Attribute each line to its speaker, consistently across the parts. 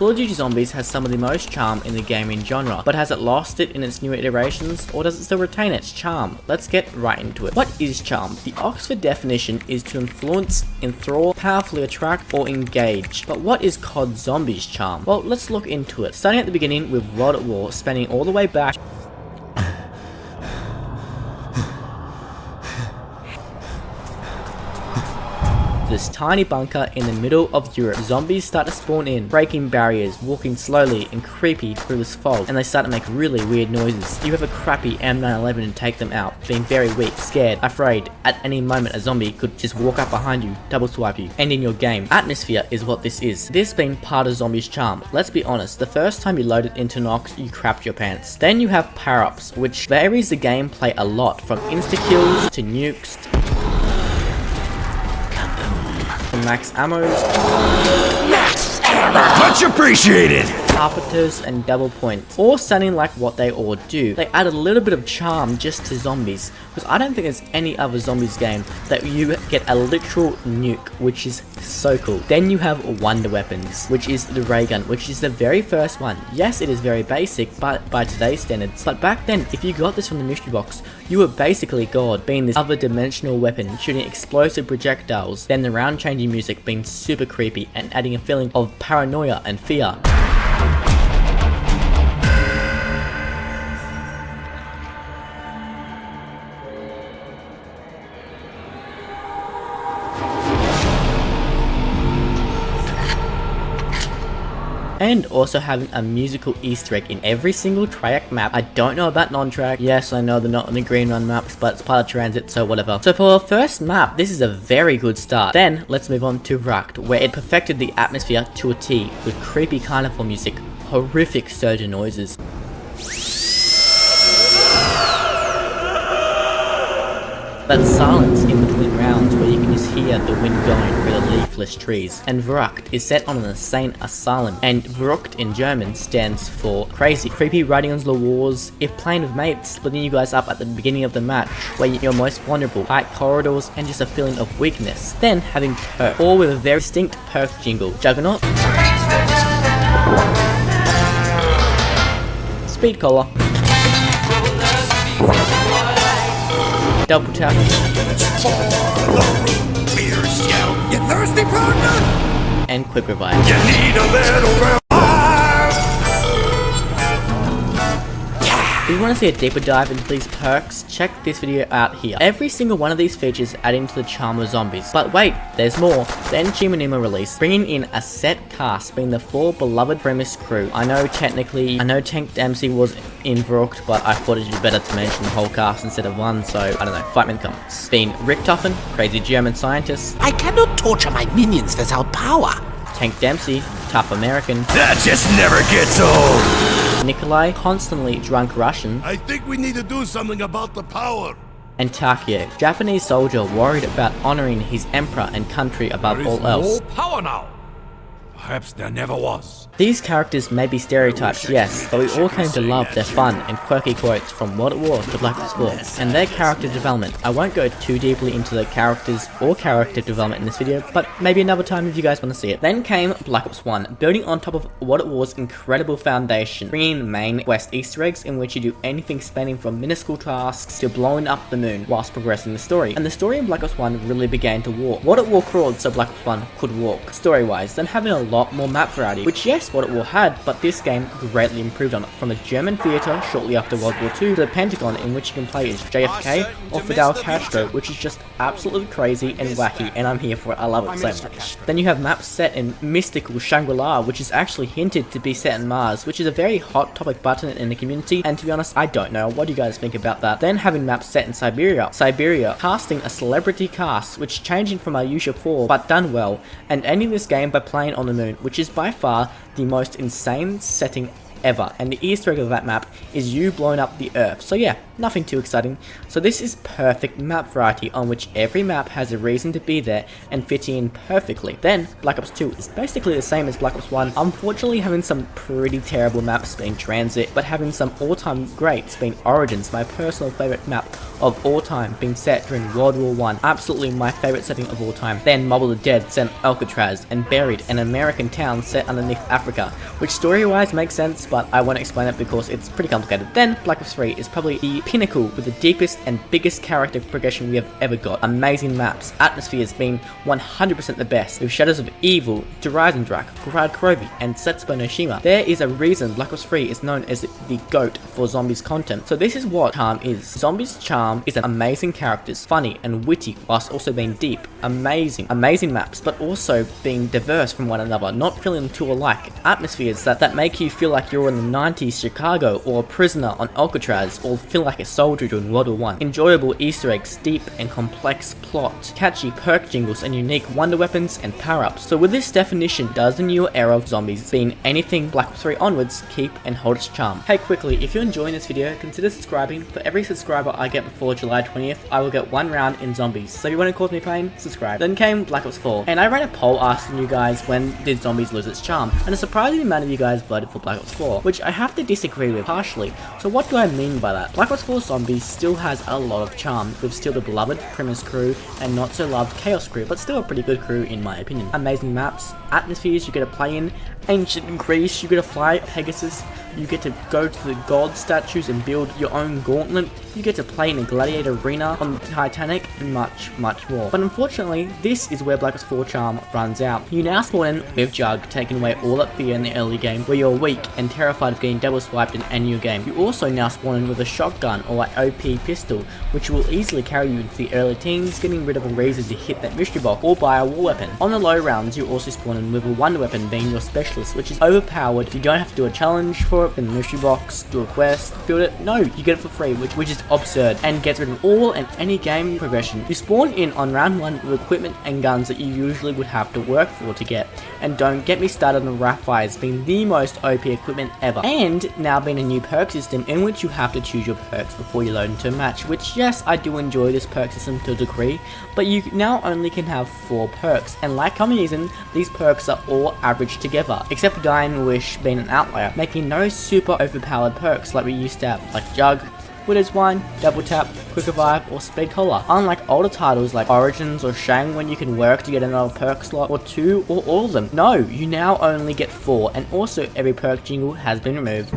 Speaker 1: Call of Duty Zombies has some of the most charm in the gaming genre, but has it lost it in its newer iterations, or does it still retain its charm? Let's get right into it. What is charm? The Oxford definition is to influence, enthrall, powerfully attract, or engage. But what is COD Zombies' charm? Well, let's look into it. Starting at the beginning with World at War, spanning all the way back this tiny bunker in the middle of Europe. Zombies start to spawn in, breaking barriers, walking slowly and creepy through this fog, and they start to make really weird noises. You have a crappy M911 to take them out, being very weak, scared, afraid. At any moment a zombie could just walk up behind you, double swipe you, ending your game. Atmosphere is what this is. This being part of Zombies' charm. Let's be honest, the first time you load it into Nox, you crapped your pants. Then you have power-ups, which varies the gameplay a lot, from insta-kills to nukes max ammos,
Speaker 2: max ammo, much appreciated,
Speaker 1: carpenters and double points, all sounding like what they all do. They add a little bit of charm just to zombies, because I don't think there's any other zombies game that you get a literal nuke, which is so cool. Then you have wonder weapons, which is the ray gun, which is the very first one. Yes, it is very basic, but by today's standards. But back then, if you got this from the mystery box, you were basically God, being this other dimensional weapon, shooting explosive projectiles. Then the round changing music being super creepy and adding a feeling of paranoia and fear. And also having a musical Easter egg in every single Triac map. I don't know about non-track. Yes, I know they're not on the green run maps, but it's part of transit, so whatever. So for our first map, this is a very good start. Then let's move on to Rucked, where it perfected the atmosphere to a T with creepy carnival music, horrific surgeon noises, that silence in between rounds where you can just hear the wind going through the leafless trees. And Verrückt is set on an insane asylum, and Verrückt in German stands for crazy. Creepy writing on the walls, if playing with mates, splitting you guys up at the beginning of the match where you're most vulnerable, tight corridors and just a feeling of weakness. Then having perk, all with a very distinct perk jingle. Juggernaut, Speed Collar, Double Tap,
Speaker 2: you thirsty partner?
Speaker 1: And Quick Revive.
Speaker 2: You need a little revive.
Speaker 1: If you want to see a deeper dive into these perks, check this video out here. Every single one of these features adding to the charm of zombies. But wait, there's more. Then Chimanima released, bringing in a set cast, being the 4 beloved premise crew. I know Tank Dempsey was in Verrückt, but I thought it'd be better to mention the whole cast instead of one, so I don't know, fight me in the comments. Being Richtofen, crazy German scientist.
Speaker 3: I cannot torture my minions without power.
Speaker 1: Tank Dempsey, tough American.
Speaker 2: That just never gets old.
Speaker 1: Nikolai, constantly drunk Russian.
Speaker 4: I think we need to do something about the power.
Speaker 1: And Takio, Japanese soldier worried about honoring his emperor and country above all else.
Speaker 4: More power now. Perhaps there never was.
Speaker 1: These characters may be stereotypes, yes, but we all came to love their fun and quirky quotes from World at War to Black Ops 4, and their character development. I won't go too deeply into the characters or character development in this video, but maybe another time if you guys want to see it. Then came Black Ops 1, building on top of World at War's incredible foundation, bringing main quest Easter eggs in which you do anything spanning from minuscule tasks to blowing up the moon whilst progressing the story. And the story in Black Ops 1 really began to walk. World at War crawled so Black Ops 1 could walk, story-wise, then having a lot more map variety, which yes, World at War had, but this game greatly improved on it. From the German theatre shortly after World War II to the Pentagon, in which you can play as JFK or Fidel Castro, which is just absolutely crazy and wacky, and I'm here for it. I love it so much. Then you have maps set in mystical Shangri-La, which is actually hinted to be set in Mars, which is a very hot topic button in the community, and to be honest, I don't know. What do you guys think about that? Then having maps set in Siberia, casting a celebrity cast, which changing from our usual 4, but done well, and ending this game by playing on the moon, which is by far the most insane setting ever, and the Easter egg of that map is you blowing up the earth. So yeah, nothing too exciting. So this is perfect map variety on which every map has a reason to be there and fit in perfectly. Then Black Ops 2 is basically the same as Black Ops 1, unfortunately having some pretty terrible maps being Transit, but having some all-time greats being Origins, my personal favourite map of all time, being set during World War 1, absolutely my favourite setting of all time. Then Mob of the Dead set in Alcatraz, and Buried, an American town set underneath Africa, which story-wise makes sense, but I won't explain it because it's pretty complicated. Then Black Ops 3 is probably the pinnacle with the deepest and biggest character progression we have ever got. Amazing maps, atmospheres being 100% the best, with Shadows of Evil, Drak, Grad Krovi, and Setsubo Noshima. There is a reason Black Ops 3 is known as the GOAT for zombies content. So this is what Charm is. Zombies Charm is an amazing characters, funny and witty, whilst also being deep, amazing maps, but also being diverse from one another, not feeling too alike, atmospheres that make you feel like you're in the 90s Chicago, or a prisoner on Alcatraz, or feel like a soldier during World War 1. Enjoyable Easter eggs, deep and complex plot, catchy perk jingles, and unique wonder weapons and power-ups. So with this definition, does the newer era of zombies, being anything Black Ops 3 onwards, keep and hold its charm? Hey, quickly, if you're enjoying this video, consider subscribing. For every subscriber I get before July 20th, I will get 1 round in zombies. So if you want to cause me pain, subscribe. Then came Black Ops 4, and I ran a poll asking you guys when did zombies lose its charm, and a surprising amount of you guys voted for Black Ops 4, which I have to disagree with partially. So what do I mean by that? Black Ops 4 Zombies still has a lot of charm, with still the beloved Primus crew and not so loved Chaos crew, but still a pretty good crew in my opinion. Amazing maps, atmospheres you get to play in, ancient Greece, you get to fly Pegasus, you get to go to the god statues and build your own gauntlet, you get to play in a gladiator arena on the Titanic, and much more. But unfortunately, this is where Black Ops 4 charm runs out. You now spawn in with Jug, taking away all that fear in the early game, where you're weak and terrified of getting double swiped in any new game. You also now spawn in with a shotgun or an OP pistol, which will easily carry you into the early teens, getting rid of a reason to hit that mystery box or buy a war weapon. On the low rounds, you also spawn in with a wonder weapon being your specialist, which is overpowered. You don't have to do a challenge for it in the mystery box, do a quest, build it. No, you get it for free, which is absurd and gets rid of all and any game progression. You spawn in on round 1 with equipment and guns that you usually would have to work for to get, and don't get me started on Rapfires being the most OP equipment ever, and now being a new perk system in which you have to choose your perks before you load into a match, which yes, I do enjoy this perk system to a degree, but you now only can have 4 perks, and like communism, these perks are all averaged together, except for Dying Wish being an outlier, making no super overpowered perks like we used to have, like Jug, Widow's Wine, Double Tap, Quick Revive, or Speed Collar. Unlike older titles like Origins or Shang, when you can work to get another perk slot or 2 or all of them. No, you now only get 4, and also every perk jingle has been removed.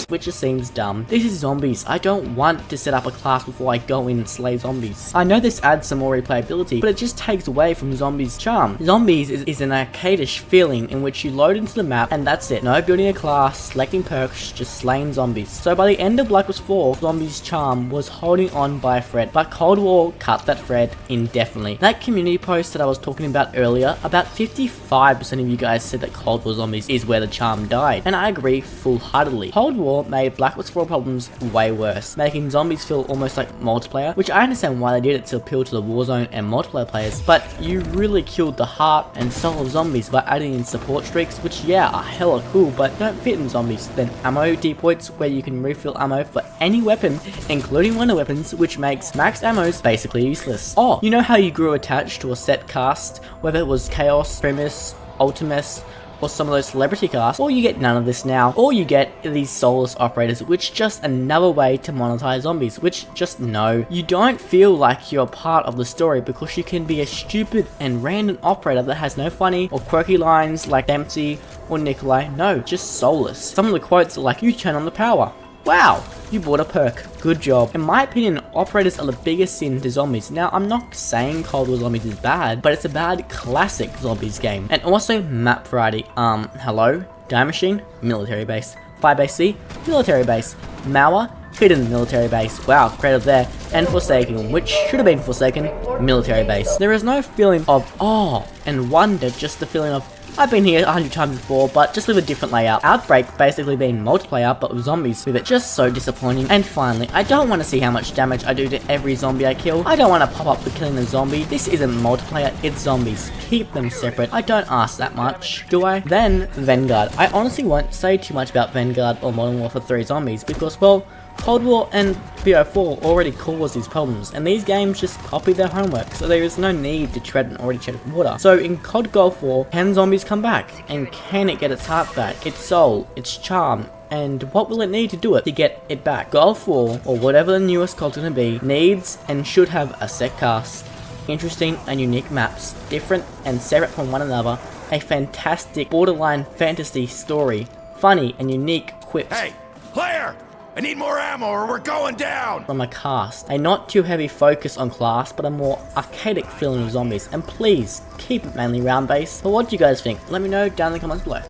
Speaker 1: Which just seems dumb. This is zombies. I don't want to set up a class before I go in and slay zombies. I know this adds some more replayability, but it just takes away from zombies' charm. Zombies is an arcadish feeling in which you load into the map and that's it. No building a class, selecting perks, just slaying zombies. So by the end of Black Ops 4, zombies' charm was holding on by a thread, but Cold War cut that thread indefinitely. That community post that I was talking about earlier, about 55% of you guys said that Cold War Zombies is where the charm died, and I agree full-heartedly. Cold War made Black Ops 4 problems way worse, making zombies feel almost like multiplayer, which I understand why they did it to appeal to the Warzone and multiplayer players, but you really killed the heart and soul of zombies by adding in support streaks, which yeah, are hella cool, but don't fit in zombies. Then ammo depots, where you can refill ammo for any weapon, including wonder weapons, which makes max ammos basically useless. Oh, you know how you grew attached to a set cast, whether it was Chaos, Primus, Ultimus, or some of those celebrity casts? Or you get none of this now. Or you get these soulless operators, which just another way to monetize zombies, which just no. You don't feel like you're a part of the story because you can be a stupid and random operator that has no funny or quirky lines like Dempsey or Nikolai. No, just soulless. Some of the quotes are like, you turn on the power. Wow, you bought a perk. Good job. In my opinion, operators are the biggest sin to zombies. Now, I'm not saying Cold War Zombies is bad, but it's a bad classic zombies game. And also map variety. Hello? Die Machine? Military base. Firebase C? Military base. Mauer? Hidden military base. Wow, creative there. and Forsaken, which should have been Forsaken, military base. There is no feeling of awe and wonder, just the feeling of I've been here 100 times before, but just with a different layout. Outbreak basically being multiplayer, but with zombies, with it just so disappointing. And finally, I don't want to see how much damage I do to every zombie I kill. I don't want to pop up for killing a zombie. This isn't multiplayer, it's zombies. Keep them separate. I don't ask that much, do I? Then, Vanguard. I honestly won't say too much about Vanguard or Modern Warfare 3 zombies, because, well, Cold War and BO4 already caused these problems, and these games just copy their homework, so there is no need to tread an already treaded water. So in COD Gulf War, can zombies come back? And can it get its heart back, its soul, its charm? And what will it need to do it to get it back? Gulf War, or whatever the newest COD's gonna be, needs and should have a set cast, interesting and unique maps, different and separate from one another, a fantastic borderline fantasy story, funny and unique quips.
Speaker 2: Hey, player! I need more ammo or we're going down!
Speaker 1: From a cast, a not too heavy focus on class, but a more archaic feeling of zombies, and please keep it mainly round based. But what do you guys think? Let me know down in the comments below.